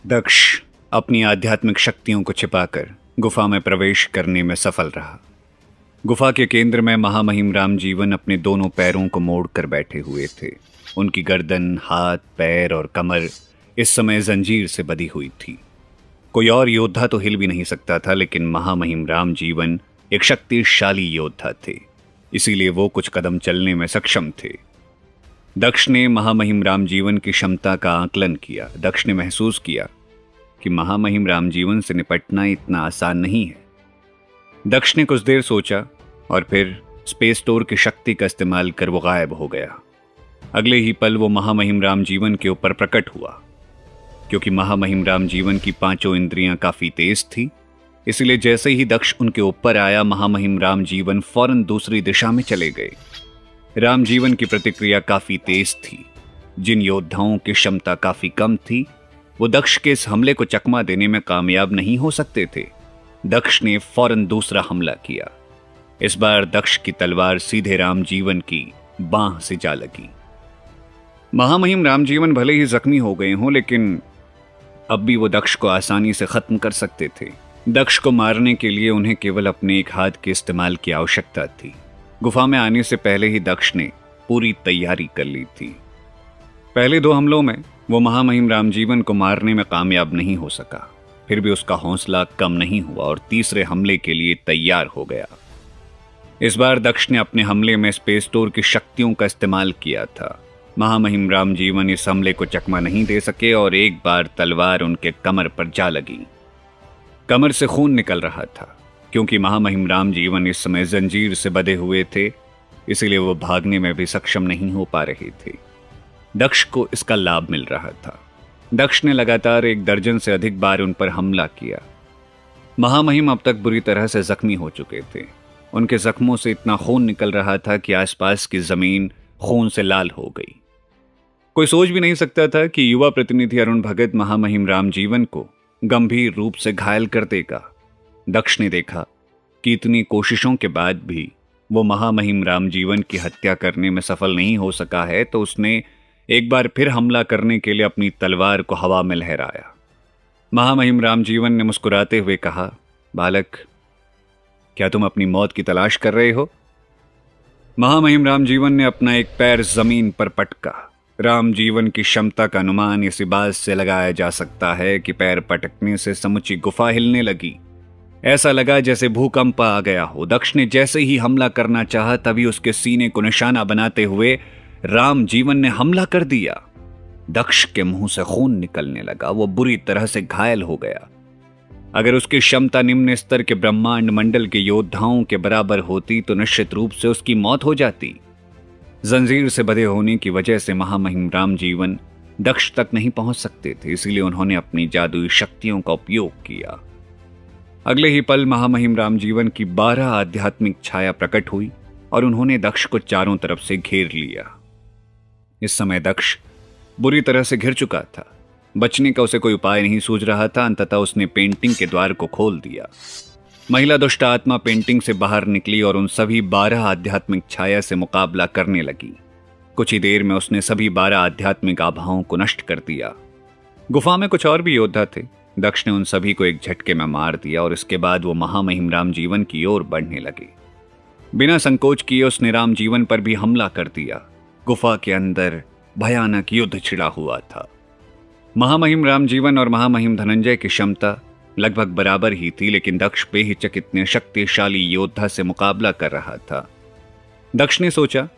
दक्ष अपनी आध्यात्मिक शक्तियों को छिपाकर गुफा में प्रवेश करने में सफल रहा। गुफा के केंद्र में महामहिम रामजीवन अपने दोनों पैरों को मोड़कर बैठे हुए थे। उनकी गर्दन, हाथ, पैर और कमर इस समय जंजीर से बंधी हुई थी। कोई और योद्धा तो हिल भी नहीं सकता था, लेकिन महामहिम रामजीवन एक शक्तिशाली योद्धा थे, इसीलिए वो कुछ कदम चलने में सक्षम थे। दक्ष ने महामहिम रामजीवन की क्षमता का आकलन किया। दक्ष ने महसूस किया कि महामहिम रामजीवन से निपटना इतना आसान नहीं है। दक्ष ने कुछ देर सोचा और फिर स्पेस डोर की शक्ति का इस्तेमाल कर वो गायब हो गया। अगले ही पल वो महामहिम रामजीवन के ऊपर प्रकट हुआ। क्योंकि महामहिम रामजीवन की पांचों इंद्रियां काफी तेज थी, इसलिए जैसे ही दक्ष उनके ऊपर आया, महामहिम रामजीवन फौरन दूसरी दिशा में चले गए। रामजीवन की प्रतिक्रिया काफी तेज थी। जिन योद्धाओं की क्षमता काफी कम थी, वो दक्ष के इस हमले को चकमा देने में कामयाब नहीं हो सकते थे। दक्ष ने फौरन दूसरा हमला किया। इस बार दक्ष की तलवार सीधे रामजीवन की बांह से जा लगी। महामहिम रामजीवन भले ही जख्मी हो गए हों, लेकिन अब भी वो दक्ष को आसानी से खत्म कर सकते थे। दक्ष को मारने के लिए उन्हें केवल अपने एक हाथ के इस्तेमाल की आवश्यकता थी। गुफा में आने से पहले ही दक्ष ने पूरी तैयारी कर ली थी। पहले दो हमलों में वो महामहिम रामजीवन को मारने में कामयाब नहीं हो सका, फिर भी उसका हौसला कम नहीं हुआ और तीसरे हमले के लिए तैयार हो गया। इस बार दक्ष ने अपने हमले में स्पेस डोर की शक्तियों का इस्तेमाल किया था। महामहिम रामजीवन इस हमले को चकमा नहीं दे सके और एक बार तलवार उनके कमर पर जा लगी। कमर से खून निकल रहा था। क्योंकि महामहिम रामजीवन इस समय जंजीर से बंधे हुए थे, इसीलिए वो भागने में भी सक्षम नहीं हो पा रहे थे। दक्ष को इसका लाभ मिल रहा था। दक्ष ने लगातार 1 दर्जन से अधिक बार उन पर हमला किया। महामहिम अब तक बुरी तरह से जख्मी हो चुके थे। उनके जख्मों से इतना खून निकल रहा था कि आसपास की जमीन खून से लाल हो गई। कोई सोच भी नहीं सकता था कि युवा प्रतिनिधि अरुण भगत महामहिम रामजीवन को गंभीर रूप से घायल कर देगा। दक्ष ने देखा कि इतनी कोशिशों के बाद भी वो महामहिम रामजीवन की हत्या करने में सफल नहीं हो सका है, तो उसने एक बार फिर हमला करने के लिए अपनी तलवार को हवा में लहराया। महामहिम रामजीवन ने मुस्कुराते हुए कहा, बालक, क्या तुम अपनी मौत की तलाश कर रहे हो? महामहिम रामजीवन ने अपना एक पैर जमीन पर पटका। रामजीवन की क्षमता का अनुमान इसी बात से लगाया जा सकता है कि पैर पटकने से समूची गुफा हिलने लगी। ऐसा लगा जैसे भूकंप आ गया हो। दक्ष ने जैसे ही हमला करना चाहा, तभी उसके सीने को निशाना बनाते हुए रामजीवन ने हमला कर दिया। दक्ष के मुंह से खून निकलने लगा। वो बुरी तरह से घायल हो गया। अगर उसकी क्षमता निम्न स्तर के ब्रह्मांड मंडल के योद्धाओं के बराबर होती तो निश्चित रूप से उसकी मौत हो जाती। जंजीर से बंधे होने की वजह से महामहिम रामजीवन दक्ष तक नहीं पहुंच सकते थे, इसलिए उन्होंने अपनी जादुई शक्तियों का उपयोग किया। अगले ही पल महामहिम रामजीवन की 12 आध्यात्मिक छाया प्रकट हुई और उन्होंने दक्ष को चारों तरफ से घेर लिया। इस समय दक्ष बुरी तरह से घिर चुका था। बचने का उसे कोई उपाय नहीं सूझ रहा था। अंततः उसने पेंटिंग के द्वार को खोल दिया। महिला दुष्ट आत्मा पेंटिंग से बाहर निकली और उन सभी 12 आध्यात्मिक छाया से मुकाबला करने लगी। कुछ ही देर में उसने सभी 12 आध्यात्मिक आभाओं को नष्ट कर दिया। गुफा में कुछ और भी योद्धा थे। दक्ष ने उन सभी को एक झटके में मार दिया और इसके बाद वो महामहिम रामजीवन की ओर बढ़ने लगे। बिना संकोच किए उसने रामजीवन पर भी हमला कर दिया। गुफा के अंदर भयानक युद्ध छिड़ा हुआ था। महामहिम रामजीवन और महामहिम धनंजय की क्षमता लगभग बराबर ही थी, लेकिन दक्ष बेहिचक इतने शक्तिशाली योद्धा से मुकाबला कर रहा था। दक्ष ने सोचा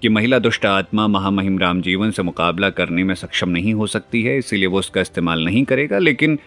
कि महिला दुष्ट आत्मा महामहिम रामजीवन से मुकाबला करने में सक्षम नहीं हो सकती है, इसीलिए वो उसका इस्तेमाल नहीं करेगा। लेकिन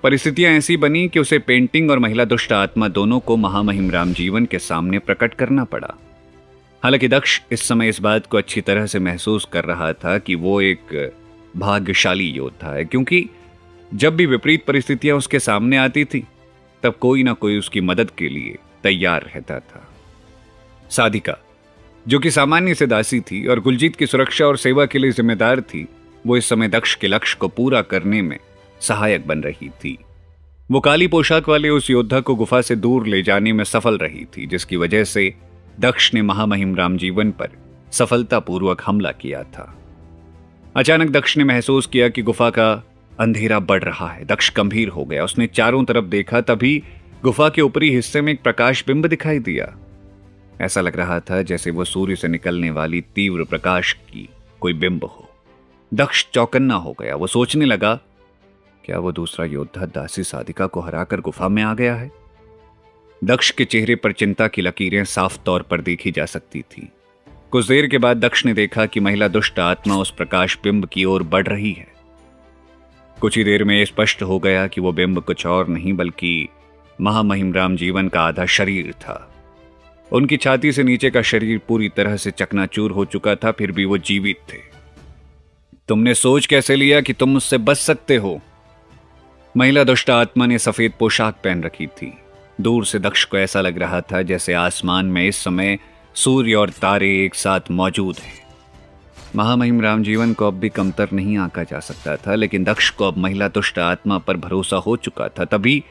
परिस्थितियां ऐसी बनी कि उसे पेंटिंग और महिला दुष्ट आत्मा दोनों को महामहिम रामजीवन के सामने प्रकट करना पड़ा। हालांकि दक्ष इस समय इस बात को अच्छी तरह से महसूस कर रहा था कि वो एक भाग्यशाली योद्धा है, क्योंकि जब भी विपरीत परिस्थितियां उसके सामने आती थी, तब कोई ना कोई उसकी मदद के लिए तैयार रहता था। साधिका, जो कि सामान्य से दासी थी और गुलजीत की सुरक्षा और सेवा के लिए जिम्मेदार थी, वो इस समय दक्ष के लक्ष्य को पूरा करने में सहायक बन रही थी। वो काली पोशाक वाले उस योद्धा को गुफा से दूर ले जाने में सफल रही थी, जिसकी वजह से दक्ष ने महामहिम रामजीवन पर सफलतापूर्वक हमला किया था। अचानक दक्ष ने महसूस किया कि गुफा का अंधेरा बढ़ रहा है। दक्ष गंभीर हो गया। उसने चारों तरफ देखा, तभी गुफा के ऊपरी हिस्से में एक प्रकाश बिंब दिखाई दिया। ऐसा लग रहा था जैसे वो सूर्य से निकलने वाली तीव्र प्रकाश की कोई बिंब हो। दक्ष चौकन्ना हो गया। वो सोचने लगा, क्या वो दूसरा योद्धा दासी साधिका को हराकर गुफा में आ गया है? दक्ष के चेहरे पर चिंता की लकीरें साफ तौर पर देखी जा सकती थी। कुछ देर के बाद दक्ष ने देखा कि महिला दुष्ट आत्मा उस प्रकाश बिंब की ओर बढ़ रही है। कुछ ही देर में स्पष्ट हो गया कि वो बिंब कुछ और नहीं बल्कि महामहिम रामजीवन का आधा शरीर था। उनकी छाती से नीचे का शरीर पूरी तरह से चकनाचूर हो चुका था, फिर भी वो जीवित थे। तुमने सोच कैसे लिया कि तुम मुझसे बच सकते हो? महिला दुष्ट आत्मा ने सफेद पोशाक पहन रखी थी। दूर से दक्ष को ऐसा लग रहा था जैसे आसमान में इस समय सूर्य और तारे एक साथ मौजूद हैं। महामहिम रामजीवन को अब भी कमतर नहीं आंका जा सकता था, लेकिन दक्ष को अब महिला दुष्ट आत्मा पर भरोसा हो चुका था। तभी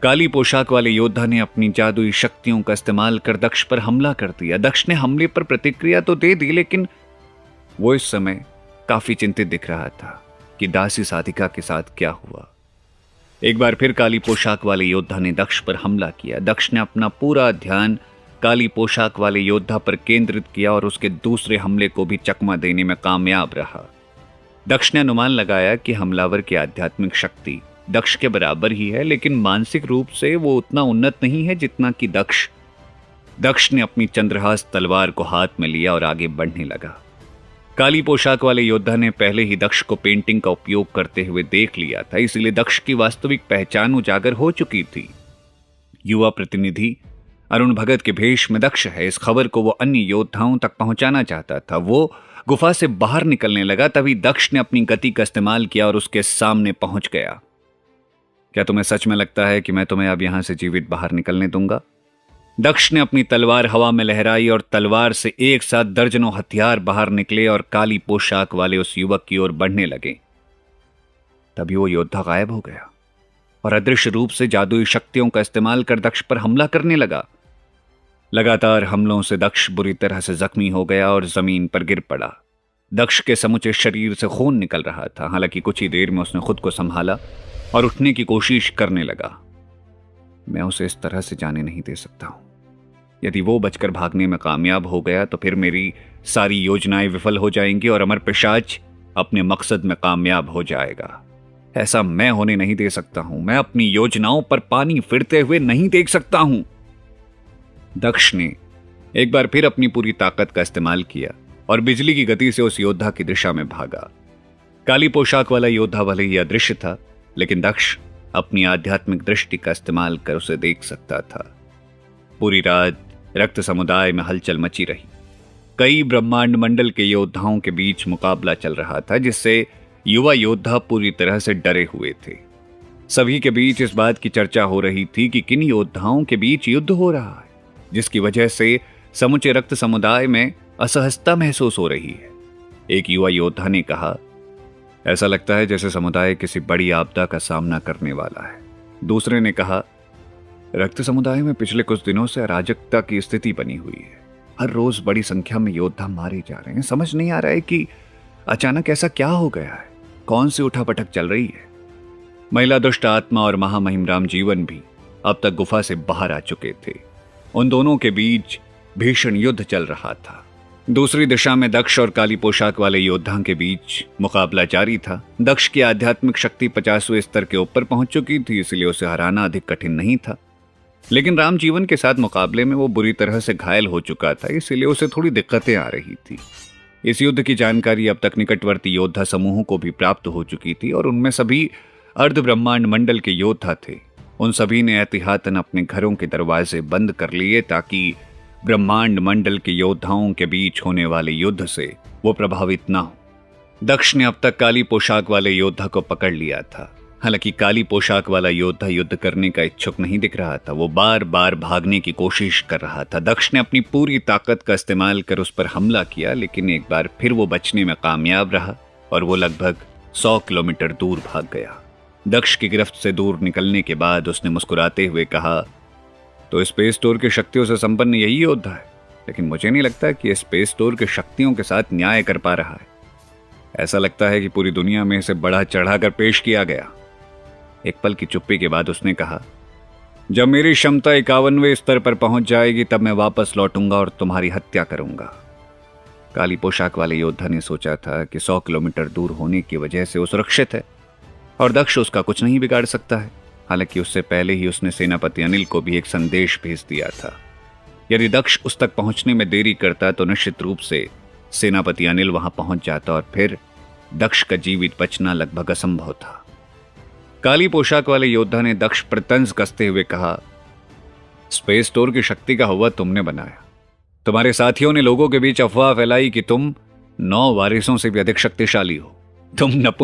काली पोशाक वाले योद्धा ने अपनी जादुई शक्तियों का इस्तेमाल कर दक्ष पर हमला कर दिया। दक्ष ने हमले पर प्रतिक्रिया तो दे दी, लेकिन वो इस समय काफी चिंतित दिख रहा था कि दासी साधिका के साथ क्या हुआ। एक बार फिर काली पोशाक वाले योद्धा ने दक्ष पर हमला किया। दक्ष ने अपना पूरा ध्यान काली पोशाक वाले योद्धा पर केंद्रित किया और उसके दूसरे हमले को भी चकमा देने में कामयाब रहा। दक्ष ने अनुमान लगाया कि हमलावर की आध्यात्मिक शक्ति दक्ष के बराबर ही है, लेकिन मानसिक रूप से वो उतना उन्नत नहीं है जितना कि दक्ष। दक्ष ने अपनी चंद्रहास तलवार को हाथ में लिया और आगे बढ़ने लगा। काली पोशाक वाले योद्धा ने पहले ही दक्ष को पेंटिंग का उपयोग करते हुए देख लिया था, इसलिए दक्ष की वास्तविक पहचान उजागर हो चुकी थी। युवा प्रतिनिधि अरुण भगत के भेष में दक्ष है, इस खबर को वो अन्य योद्धाओं तक पहुंचाना चाहता था। वो गुफा से बाहर निकलने लगा, तभी दक्ष ने अपनी गति का इस्तेमाल किया और उसके सामने पहुंच गया। क्या तुम्हें सच में लगता है कि मैं तुम्हें अब यहां से जीवित बाहर निकलने दूंगा? दक्ष ने अपनी तलवार हवा में लहराई और तलवार से एक साथ दर्जनों हथियार बाहर निकले और काली पोशाक वाले उस युवक की ओर बढ़ने लगे। तभी वो योद्धा गायब हो गया और अदृश्य रूप से जादुई शक्तियों का इस्तेमाल कर दक्ष पर हमला करने लगा। लगातार हमलों से दक्ष बुरी तरह से जख्मी हो गया और जमीन पर गिर पड़ा। दक्ष के समूचे शरीर से खून निकल रहा था। हालांकि कुछ ही देर में उसने खुद को संभाला और उठने की कोशिश करने लगा। मैं उसे इस तरह से जाने नहीं दे सकता हूं। यदि वो बचकर भागने में कामयाब हो गया तो फिर मेरी सारी योजनाएं विफल हो जाएंगी और अमर पिशाच अपने मकसद में कामयाब हो जाएगा। ऐसा मैं होने नहीं दे सकता हूं। मैं अपनी योजनाओं पर पानी फिरते हुए नहीं देख सकता हूं। दक्ष ने एक बार फिर अपनी पूरी ताकत का इस्तेमाल किया और बिजली की गति से उस योद्धा की दिशा में भागा। काली पोशाक वाला योद्धा भले ही अदृश्य था, लेकिन दक्ष अपनी आध्यात्मिक दृष्टि का इस्तेमाल कर उसे देख सकता था। पूरी रात रक्त समुदाय में हलचल मची रही। कई ब्रह्मांड मंडल के योद्धाओं के बीच मुकाबला चल रहा था, जिससे युवा योद्धा पूरी तरह से डरे हुए थे। सभी के बीच इस बात की चर्चा हो रही थी कि किन योद्धाओं के बीच युद्ध हो रहा है, जिसकी वजह से समूचे रक्त समुदाय में असहजता महसूस हो रही है। एक युवा योद्धा ने कहा, ऐसा लगता है जैसे समुदाय किसी बड़ी आपदा का सामना करने वाला है। दूसरे ने कहा, रक्त समुदाय में पिछले कुछ दिनों से अराजकता की स्थिति बनी हुई है। हर रोज बड़ी संख्या में योद्धा मारे जा रहे हैं। समझ नहीं आ रहा है कि अचानक ऐसा क्या हो गया है। कौन सी उठापटक चल रही है? महिला दुष्ट आत्मा और महामहिम रामजीवन भी अब तक गुफा से बाहर आ चुके थे। उन दोनों के बीच भीषण युद्ध चल रहा था। दूसरी दिशा में दक्ष और काली पोशाक वाले योद्धा के बीच मुकाबला जारी था। दक्ष की आध्यात्मिक शक्ति 50वें स्तर के ऊपर पहुंच चुकी थी, इसलिए उसे हराना अधिक कठिन नहीं था। लेकिन रामजीवन के साथ मुकाबले में वो बुरी तरह से घायल हो चुका था, इसीलिए उसे थोड़ी दिक्कतें आ रही थी। इस युद्ध की जानकारी अब तक निकटवर्ती योद्धा समूहों को भी प्राप्त हो चुकी थी और उनमें सभी अर्ध ब्रह्मांड मंडल के योद्धा थे। उन सभी ने एहतियातन अपने घरों के दरवाजे बंद कर लिए ताकि ब्रह्मांड मंडल के योद्धाओं के बीच होने वाले युद्ध से वो प्रभावित ना हो। दक्ष ने अब तक काली पोशाक वाले योद्धा को पकड़ लिया था। हालांकि काली पोशाक वाला योद्धा युद्ध करने का इच्छुक नहीं दिख रहा था। वो बार बार भागने की कोशिश कर रहा था। दक्ष ने अपनी पूरी ताकत का इस्तेमाल कर उस पर हमला किया, लेकिन एक बार फिर वो बचने में कामयाब रहा और वो लगभग 100 किलोमीटर दूर भाग गया। दक्ष की गिरफ्त से दूर निकलने के बाद उसने मुस्कुराते हुए कहा, तो स्पेस टूर की शक्तियों से संपन्न यही योद्धा है, लेकिन मुझे नहीं लगता कि स्पेस टूर की शक्तियों के साथ न्याय कर पा रहा है। ऐसा लगता है कि पूरी दुनिया में इसे बढ़ा चढ़ाकर पेश किया गया। एक पल की चुप्पी के बाद उसने कहा, जब मेरी क्षमता 51वें स्तर पर पहुंच जाएगी तब मैं वापस लौटूंगा और तुम्हारी हत्या करूंगा। काली पोशाक वाले योद्धा ने सोचा था कि 100 किलोमीटर दूर होने की वजह से वो सुरक्षित है और दक्ष उसका कुछ नहीं बिगाड़ सकता है। हालांकि उससे पहले ही उसने सेनापति अनिल को भी एक संदेश भेज दिया था। यदि दक्ष उस तक पहुंचने में देरी करता तो निश्चित रूप से सेनापति अनिल वहां पहुंच जाता और फिर दक्ष का जीवित बचना लगभग असंभव था। काली पोशाक वाले योद्धा ने दक्ष पर तंज कसते हुए कहा, स्पेस स्टोर की शक्ति का हवा तुमने बनाया। तुम्हारे साथियों ने लोगों के बीच अफवाह फैलाई कि तुम 9 वारिसों से भी अधिक शक्तिशाली हो। तुम